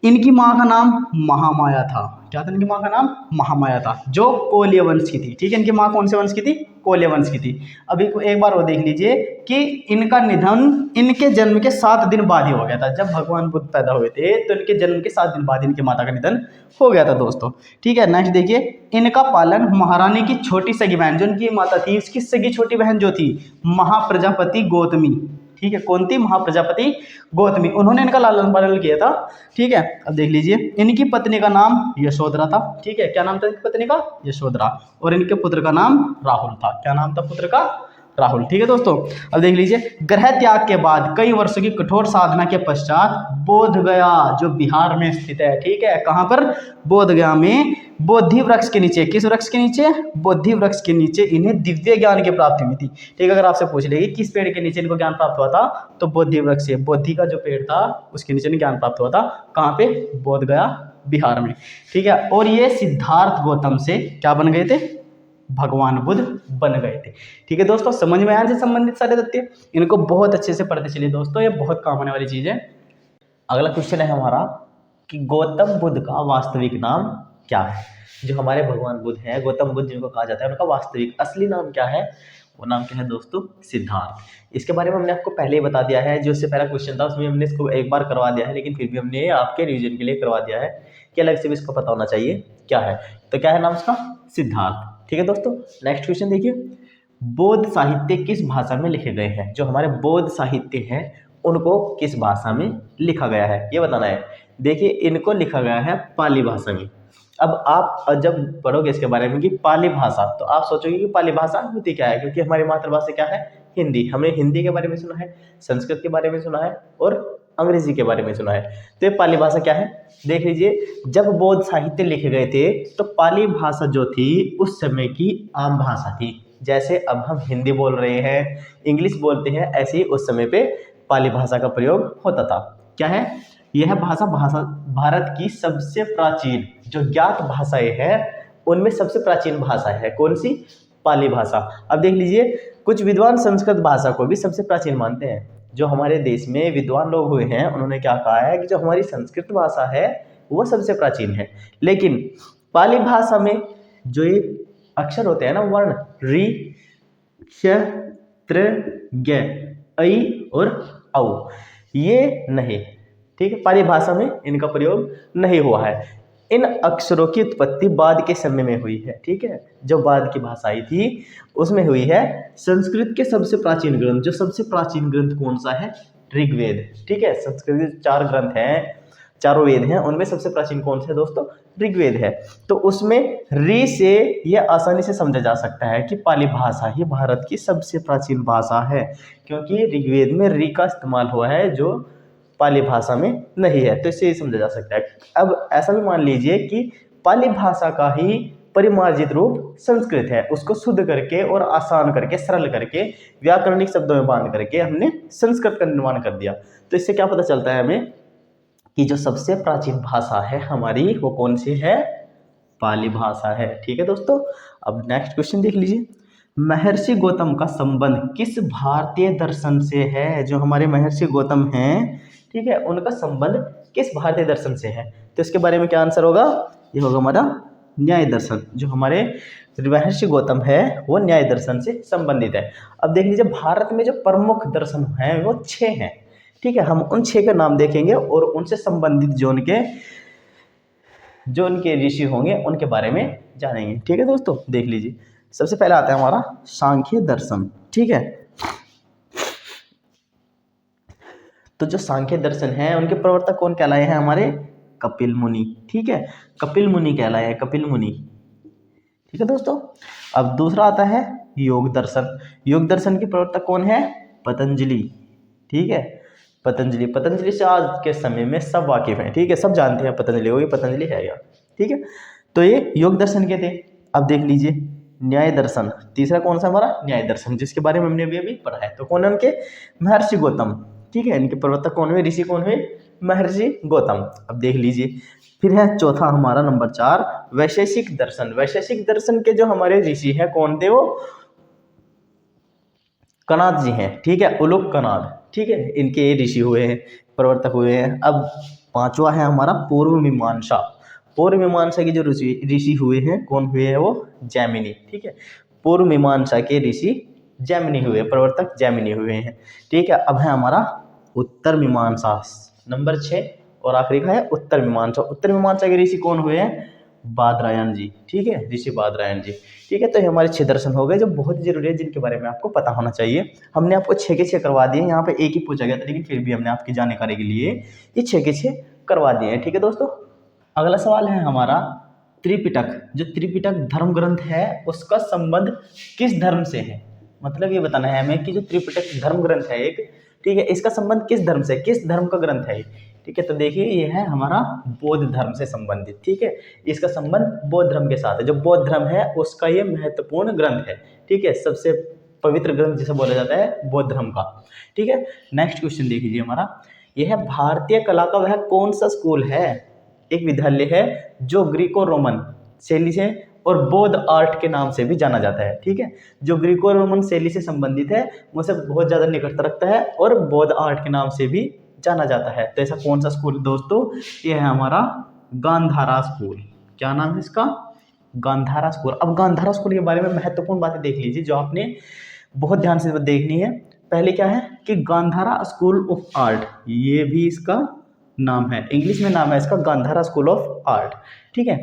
इनकी माँ का नाम महामाया था। क्या था इनकी माँ का नाम? महामाया था, जो कोल्य वंश की थी, ठीक है। इनकी माँ कौन से वंश की थी? कोल्य वंश की थी। अभी एक बार वो देख लीजिए कि इनका निधन इनके जन्म के 7 दिन बाद ही हो गया था। जब भगवान बुद्ध पैदा हुए थे तो इनके जन्म के 7 दिन बाद इनकी माता का निधन हो गया था दोस्तों, ठीक है। नेक्स्ट देखिए, इनका पालन महारानी की छोटी सगी बहन, जो इनकी माता थी उसकी सगी छोटी बहन जो थी महाप्रजापति गौतमी, ठीक है, कौन थी? महाप्रजापति गौतमी, उन्होंने इनका लालन पालन किया था, ठीक है। अब देख लीजिए, इनकी पत्नी का नाम यशोधरा था, ठीक है, क्या नाम था इनकी पत्नी का? यशोधरा, और इनके पुत्र का नाम राहुल था। क्या नाम था पुत्र का? राहुल, ठीक है दोस्तों। अब देख लीजिए, ग्रह त्याग के बाद कई वर्षों की कठोर साधना के पश्चात बोध गया, जो बिहार में स्थित है, ठीक है, कहाँ पर? बोध गया में बोधि वृक्ष के नीचे, किस वृक्ष के नीचे? बोधि वृक्ष के नीचे इन्हें दिव्य ज्ञान की प्राप्ति हुई थी, ठीक है। अगर आपसे पूछ लेगी किस पेड़ के नीचे इनको ज्ञान प्राप्त हुआ था, तो बोधि वृक्ष से, बोधि का जो पेड़ था उसके नीचे ज्ञान प्राप्त हुआ था। कहाँ पे? बोध गया, बिहार में, ठीक है। और ये सिद्धार्थ गौतम से क्या बन गए थे? भगवान बुद्ध बन गए थे, ठीक है दोस्तों। समझ में आया से संबंधित सारे तथ्य, इनको बहुत अच्छे से पढ़ते चलिए दोस्तों, ये बहुत काम आने वाली चीज है। अगला क्वेश्चन है हमारा कि गौतम बुद्ध का वास्तविक नाम क्या है। जो हमारे भगवान बुद्ध हैं, गौतम बुद्ध जिनको कहा जाता है, उनका वास्तविक असली नाम क्या है? वो नाम क्या है दोस्तों? सिद्धार्थ। इसके बारे में हमने आपको पहले ही बता दिया है, जो इससे पहला क्वेश्चन था उसमें हमने इसको एक बार करवा दिया है, लेकिन फिर भी हमने आपके रिवीजन के लिए करवा दिया है कि अलग से भी इसको पता होना चाहिए क्या है। तो क्या है नाम उसका? सिद्धार्थ, ठीक है दोस्तों। नेक्स्ट क्वेश्चन देखिए, बौद्ध साहित्य किस भाषा में लिखे गए हैं? जो हमारे बौद्ध साहित्य हैं उनको किस भाषा में लिखा गया है, ये बताना है। देखिए, इनको लिखा गया है पाली भाषा में। अब आप जब पढ़ोगे इसके बारे में कि पाली भाषा, तो आप सोचोगे कि पाली भाषा होती क्या है, क्योंकि हमारी मातृभाषा क्या है? हिंदी। हमने हिंदी के बारे में सुना है, संस्कृत के बारे में सुना है और अंग्रेजी के बारे में सुना है। तो ये पाली भाषा क्या है? देख लीजिए, जब बौद्ध साहित्य लिखे गए थे तो पाली भाषा जो थी उस समय की आम भाषा थी। जैसे अब हम हिंदी बोल रहे हैं, इंग्लिश बोलते हैं, ऐसे ही उस समय पे पाली भाषा का प्रयोग होता था। क्या है? यह भाषा भारत की सबसे प्राचीन जो ज्ञात भाषाएं हैं उनमें सबसे प्राचीन भाषा है। कौन सी? पाली भाषा। अब देख लीजिए, कुछ विद्वान संस्कृत भाषा को भी सबसे प्राचीन मानते हैं। जो हमारे देश में विद्वान लोग हुए हैं उन्होंने क्या कहा है कि जो हमारी संस्कृत भाषा है वो सबसे प्राचीन है, लेकिन पाली भाषा में जो ये अक्षर होते हैं ना, वर्ण रि, क्ष, त्र, ज्ञ, ऐ और औ, ये नहीं, ठीक है, पाली भाषा में इनका प्रयोग नहीं हुआ है। इन अक्षरों की उत्पत्ति बाद के समय में हुई है। ठीक है, जो बाद की भाषा आई थी उसमें हुई है। संस्कृत के सबसे प्राचीन ग्रंथ, जो सबसे प्राचीन ग्रंथ कौन सा है? ऋग्वेद। ठीक है, संस्कृत के 4 ग्रंथ हैं, चारों वेद हैं, उनमें सबसे प्राचीन कौन सा है दोस्तों? ऋग्वेद है। तो उसमें ऋ से यह आसानी से समझा जा सकता है कि पाली भाषा ही भारत की सबसे प्राचीन भाषा है, क्योंकि ऋग्वेद में ऋ का इस्तेमाल हुआ है जो पाली भाषा में नहीं है। तो इससे ये समझा जा सकता है। अब ऐसा भी मान लीजिए कि पाली भाषा का ही परिमार्जित रूप संस्कृत है, उसको शुद्ध करके और आसान करके, सरल करके, व्याकरणिक शब्दों में बांध करके हमने संस्कृत का निर्माण कर दिया। तो इससे क्या पता चलता है हमें कि जो सबसे प्राचीन भाषा है हमारी वो कौन सी है? पाली भाषा है। ठीक है दोस्तों, अब नेक्स्ट क्वेश्चन देख लीजिए। महर्षि गौतम का संबंध किस भारतीय दर्शन से है? जो हमारे महर्षि गौतम हैं, ठीक है, उनका संबंध किस भारतीय दर्शन से है? तो इसके बारे में क्या आंसर होगा? ये होगा हमारा न्याय दर्शन। जो हमारे महर्षि गौतम है वो न्याय दर्शन से संबंधित है। अब देख लीजिए, भारत में जो प्रमुख दर्शन हैं वो 6 हैं। ठीक है, हम उन 6 के नाम देखेंगे और उनसे संबंधित जो उनके ऋषि होंगे उनके बारे में जानेंगे। ठीक है दोस्तों, देख लीजिए, सबसे पहले आता है हमारा सांख्य दर्शन। ठीक है, तो जो सांख्य दर्शन है उनके प्रवर्तक कौन कहलाए हैं? हमारे कपिल मुनि। ठीक है, कपिल मुनि कहलाए हैं, कपिल मुनि। ठीक है दोस्तों, अब दूसरा आता है योग दर्शन। योग दर्शन के प्रवर्तक कौन है? पतंजलि। ठीक है, पतंजलि से आज के समय में सब वाकिफ हैं। ठीक है, सब जानते हैं पतंजलि को, ये पतंजलि है यार। ठीक है, तो ये योग दर्शन के थे। अब देख लीजिए न्याय दर्शन, तीसरा कौन सा हमारा? न्याय दर्शन, जिसके बारे में हमने अभी पढ़ा है। तो कौन है उनके? महर्षि गौतम। ठीक है, इनके प्रवर्तक कौन हुए? ऋषि कौन हुए? महर्षि गौतम। अब देख लीजिए, फिर है चौथा हमारा नंबर 4 वैशेषिक दर्शन। वैशेषिक दर्शन के जो हमारे ऋषि हैं कौन थे? वो कणाद जी हैं। ठीक है, उलूक कणाद। ठीक है, इनके ये ऋषि हुए हैं, प्रवर्तक हुए हैं। अब पांचवा है हमारा पूर्व मीमांसा। पूर्व मीमांसा के जो ऋषि हुए हैं कौन हुए हैं? वो जैमिनी। ठीक है, पूर्व मीमांसा के ऋषि जैमिनी हुए, प्रवर्तक जैमिनी हुए हैं। ठीक है, अब है हमारा उत्तर मीमांसा नंबर 6 और आखिरी का है उत्तर मीमांसा। उत्तर मीमांसा के ऋषि कौन हुए हैं? बादरायण जी। ठीक है, ऋषि बादरायण जी। ठीक है, तो ये हमारे 6 दर्शन हो गए जो बहुत ही जरूरी है, जिनके बारे में आपको पता होना चाहिए। हमने आपको 6 के 6 करवा दिए, यहाँ पे एक ही पूछा गया था लेकिन फिर भी हमने आपकी जानकारी के लिए ये 6 के 6 करवा दिए हैं। ठीक है दोस्तों, अगला सवाल है हमारा त्रिपिटक। जो त्रिपिटक धर्म ग्रंथ है उसका संबंध किस धर्म से है? मतलब ये बताना है हमें कि जो त्रिपिटक धर्म ग्रंथ है एक, ठीक है, इसका संबंध किस धर्म से, किस धर्म का ग्रंथ है? ठीक है, तो देखिए ये है हमारा बौद्ध धर्म से संबंधित। ठीक है, इसका संबंध बौद्ध धर्म के साथ है। जो बौद्ध धर्म है उसका ये महत्वपूर्ण ग्रंथ है। ठीक है, सबसे पवित्र ग्रंथ जिसे बोला जाता है बौद्ध धर्म का। ठीक है, नेक्स्ट क्वेश्चन देख लीजिए हमारा, यह है भारतीय कला का वह कौन सा स्कूल है, एक विद्यालय है जो ग्रीको रोमन शैली से और बौद्ध आर्ट के नाम से भी जाना जाता है। ठीक है, जो ग्रीको रोमन शैली से संबंधित है मुझसे बहुत ज़्यादा निकटता रखता है और बौद्ध आर्ट के नाम से भी जाना जाता है। तो ऐसा कौन सा स्कूल दोस्तों? ये है हमारा गांधारा स्कूल। क्या नाम है इसका? गांधारा स्कूल। अब गांधारा स्कूल के बारे में महत्वपूर्ण बातें देख लीजिए जो आपने बहुत ध्यान से देखनी है। पहले क्या है कि गांधारा स्कूल ऑफ आर्ट, ये भी इसका नाम है, इंग्लिश में नाम है इसका गांधारा स्कूल ऑफ आर्ट। ठीक है,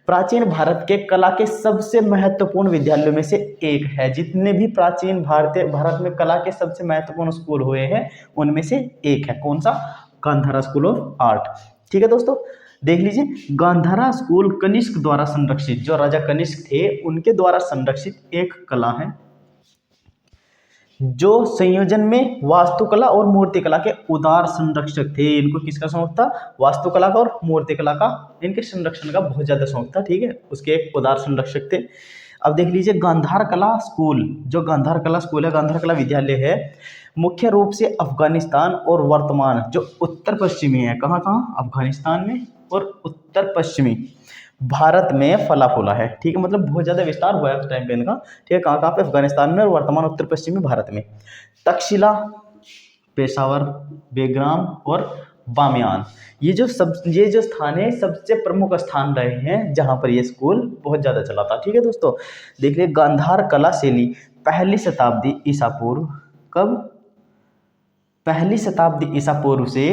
प्राचीन भारत के कला के सबसे महत्वपूर्ण विद्यालयों में से एक है। जितने भी प्राचीन भारत में कला के सबसे महत्वपूर्ण स्कूल हुए हैं उनमें से एक है। कौन सा? Gandhara school of art. ठीक है दोस्तों, देख लीजिए गांधारा स्कूल कनिष्क द्वारा संरक्षित, जो राजा कनिष्क थे उनके द्वारा संरक्षित एक कला है जो संयोजन में वास्तुकला और मूर्तिकला के उदार संरक्षक थे। इनको किसका शौक था? वास्तुकला का और मूर्तिकला का, इनके संरक्षण का बहुत ज़्यादा शौक था। ठीक है, उसके एक उदार संरक्षक थे। अब देख लीजिए गांधार कला स्कूल, जो गांधार कला स्कूल है, गांधार कला विद्यालय है, मुख्य रूप से अफगानिस्तान और वर्तमान जो उत्तर पश्चिमी है, कहाँ कहाँ? अफगानिस्तान में और उत्तर पश्चिमी भारत में फला फूला है। ठीक है, मतलब बहुत ज़्यादा विस्तार हुआ है उस टाइम पे इनका। ठीक है, कहाँ कहाँ पे? अफगानिस्तान में और वर्तमान उत्तर पश्चिमी भारत में। तक्षशिला, पेशावर, बेग्राम और बामियान, ये जो स्थान है सबसे प्रमुख स्थान रहे हैं जहाँ पर ये स्कूल बहुत ज़्यादा चला था। ठीक है दोस्तों, देख लीजिए गांधार कला शैली 1ली शताब्दी ईसा पूर्व, कब? पहली शताब्दी ईसा पूर्व से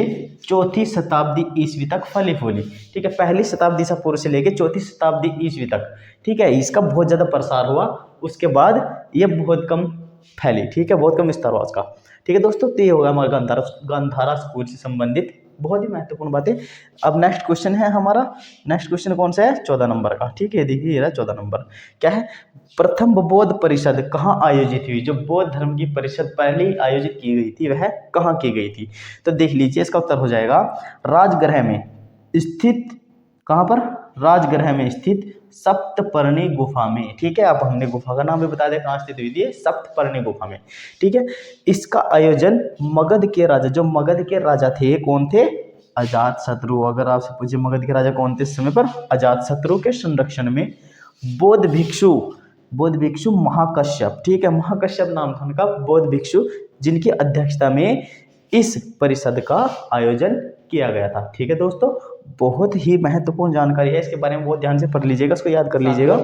चौथी शताब्दी ईस्वी तक फली फूली। ठीक है, पहली शताब्दी ईसा पूर्व से लेकर चौथी शताब्दी ईस्वी तक। ठीक है, इसका बहुत ज़्यादा प्रसार हुआ, उसके बाद ये बहुत कम फैली। ठीक है, बहुत कम विस्तार हुआ उसका। ठीक है दोस्तों, तो ये होगा हमारा गांधारा स्कूल से संबंधित बहुत ही महत्वपूर्ण बातें। अब नेक्स्ट क्वेश्चन है हमारा, नेक्स्ट क्वेश्चन कौन सा है? 14 नंबर का। ठीक है, देखिए ये रहा 14 नंबर। क्या है? प्रथम बौद्ध परिषद कहाँ आयोजित हुई? जो बौद्ध धर्म की परिषद पहले आयोजित की गई थी वह कहाँ की गई थी? तो देख लीजिए, इसका उत्तर हो जाएगा राजगृह में स्थित। कहाँ पर? राजगृह में स्थित सप्तपर्णी गुफा में। ठीक है, अब हमने गुफा का नाम भी बता दिया कहाँ स्थित हुई थी, सप्तपर्णी गुफा में। ठीक है, इसका आयोजन मगध के राजा, जो मगध के राजा थे, कौन थे? अजातशत्रु। अगर आपसे पूछे मगध के राजा कौन थे इस समय पर? अजातशत्रु के संरक्षण में बौद्ध भिक्षु महाकश्यप। ठीक है, महाकश्यप नाम था उनका, बौद्ध भिक्षु, जिनकी अध्यक्षता में इस परिषद का आयोजन किया गया था। ठीक है दोस्तों, बहुत ही महत्वपूर्ण जानकारी है, इसके बारे में बहुत ध्यान से पढ़ लीजिएगा, इसको याद कर लीजिएगा।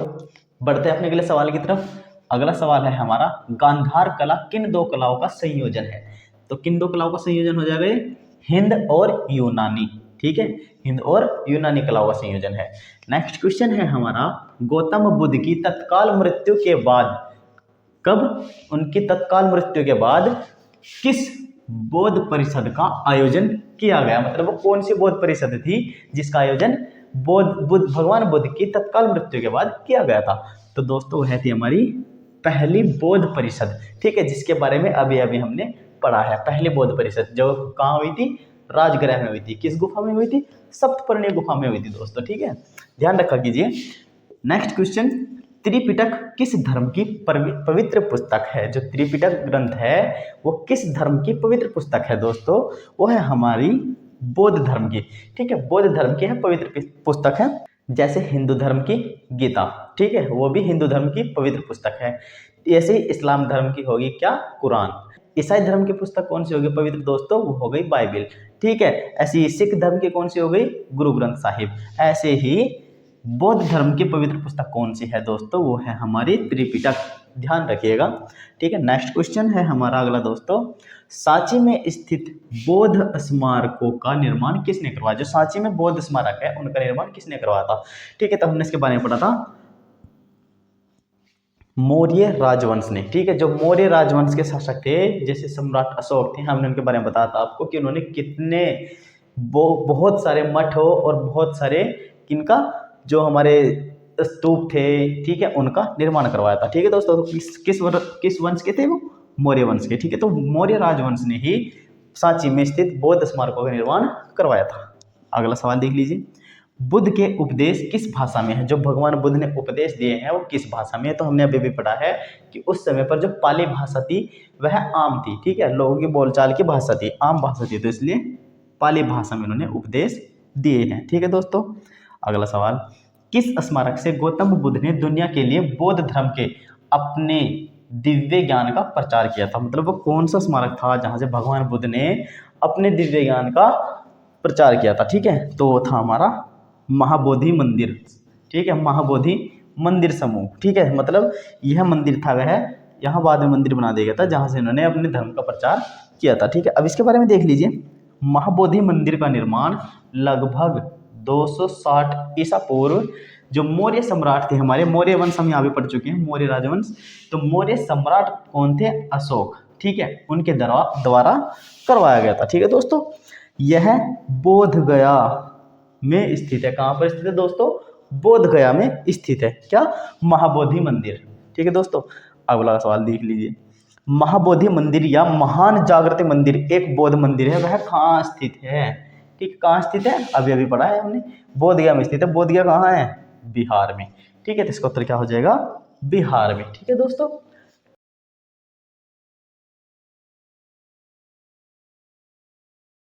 बढ़ते हैं अपने अगले सवाल की तरफ। अगला सवाल है हमारा, गांधार कला किन दो कलाओं का संयोजन है? तो किन दो कलाओं का संयोजन हो जाएगा? हिंद और यूनानी। ठीक है, हिंद और यूनानी कलाओं का संयोजन है। नेक्स्ट क्वेश्चन है हमारा, गौतम बुद्ध की तत्काल मृत्यु के बाद, कब? उनकी तत्काल मृत्यु के बाद किस बौद्ध परिषद का आयोजन किया गया? मतलब वो कौन सी बौद्ध परिषद थी जिसका आयोजन भगवान बुद्ध की तत्काल मृत्यु के बाद किया गया था? तो दोस्तों वह थी हमारी पहली बौद्ध परिषद। ठीक है, जिसके बारे में अभी अभी हमने पढ़ा है। पहली बौद्ध परिषद जो कहाँ हुई थी? राजगृह में हुई थी। किस गुफा में हुई थी? सप्तपर्णी गुफा में हुई थी दोस्तों। ठीक है, ध्यान रखा कीजिए। नेक्स्ट क्वेश्चन, त्रिपिटक किस धर्म की पवित्र पुस्तक है? जो त्रिपिटक ग्रंथ है वो किस धर्म की पवित्र पुस्तक है दोस्तों? वो है हमारी बौद्ध धर्म की। ठीक है, बौद्ध धर्म की है पवित्र पुस्तक है। जैसे हिंदू धर्म की गीता, ठीक है, वो भी हिंदू धर्म की पवित्र पुस्तक है। ऐसे ही इस्लाम धर्म की होगी क्या? कुरान। ईसाई धर्म की पुस्तक कौन सी होगी पवित्र दोस्तों? वो हो गई बाइबिल। ठीक है, ऐसी ही सिख धर्म की कौन सी हो गई? गुरु ग्रंथ साहिब। ऐसे ही बौद्ध धर्म की पवित्र पुस्तक कौन सी है दोस्तों? वो है हमारी त्रिपिटक। ध्यान रखिएगा। ठीक है, नेक्स्ट क्वेश्चन है हमारा अगला दोस्तों, सांची में स्थित बौद्ध स्मारकों का निर्माण किसने करवाया? जो सांची में बौद्ध स्मारक है उनका निर्माण किसने करवाया था? ठीक है, तो हमने इसके बारे में पढ़ा था, मौर्य राजवंश ने। ठीक है, जो मौर्य राजवंश के शासक थे, जैसे सम्राट अशोक थे, हमने उनके बारे में बताया था आपको कि उन्होंने कितने बहुत सारे मठ हो और बहुत सारे किनका, जो हमारे स्तूप थे, ठीक है, उनका निर्माण करवाया था। ठीक है दोस्तों, तो किस वंश के थे वो? मौर्य वंश के। ठीक है, तो मौर्य राजवंश ने ही सांची में स्थित बौद्ध स्मारकों का निर्माण करवाया था। अगला सवाल देख लीजिए, बुद्ध के उपदेश किस भाषा में है? जो भगवान बुद्ध ने उपदेश दिए हैं वो किस भाषा में है? तो हमने अभी भी पढ़ा है कि उस समय पर जो पाली भाषा थी वह आम थी। ठीक है, लोगों की बोलचाल की भाषा थी, आम भाषा थी, तो इसलिए पाली भाषा में उन्होंने उपदेश दिए हैं। ठीक है दोस्तों, अगला सवाल, किस स्मारक से गौतम बुद्ध ने दुनिया के लिए बौद्ध धर्म के अपने दिव्य ज्ञान का प्रचार किया था? मतलब वो कौन सा स्मारक था जहां से भगवान बुद्ध ने अपने दिव्य ज्ञान का प्रचार किया था? ठीक है, तो वो था हमारा महाबोधि मंदिर। ठीक है, महाबोधि मंदिर समूह। ठीक है, मतलब यह मंदिर था वह, यहाँ बाद में मंदिर बना दिया गया था जहाँ से इन्होंने अपने धर्म का प्रचार किया था। ठीक है, अब इसके बारे में देख लीजिए, महाबोधि मंदिर का निर्माण लगभग 260 ईसा पूर्व, जो मौर्य सम्राट थे, हमारे मौर्य वंश हम यहाँ पे पढ़ चुके हैं, मौर्य राजवंश, तो मौर्य सम्राट कौन थे? अशोक। ठीक है, उनके द्वारा करवाया गया था। ठीक है दोस्तों, यह बोध गया में स्थित है। कहाँ पर स्थित है दोस्तों? बोध गया में स्थित है। क्या? महाबोधि मंदिर। ठीक है दोस्तों, अगला सवाल देख लीजिए, महाबोधि मंदिर या महान जागृति मंदिर एक बौद्ध मंदिर है, वह कहाँ स्थित है? ठीक, कहाँ स्थित है? अभी अभी पढ़ा है हमने, बोध गया में स्थित है। बोध गया कहाँ है? बिहार में। ठीक है, तो इसका उत्तर क्या हो जाएगा? बिहार में। ठीक है दोस्तों,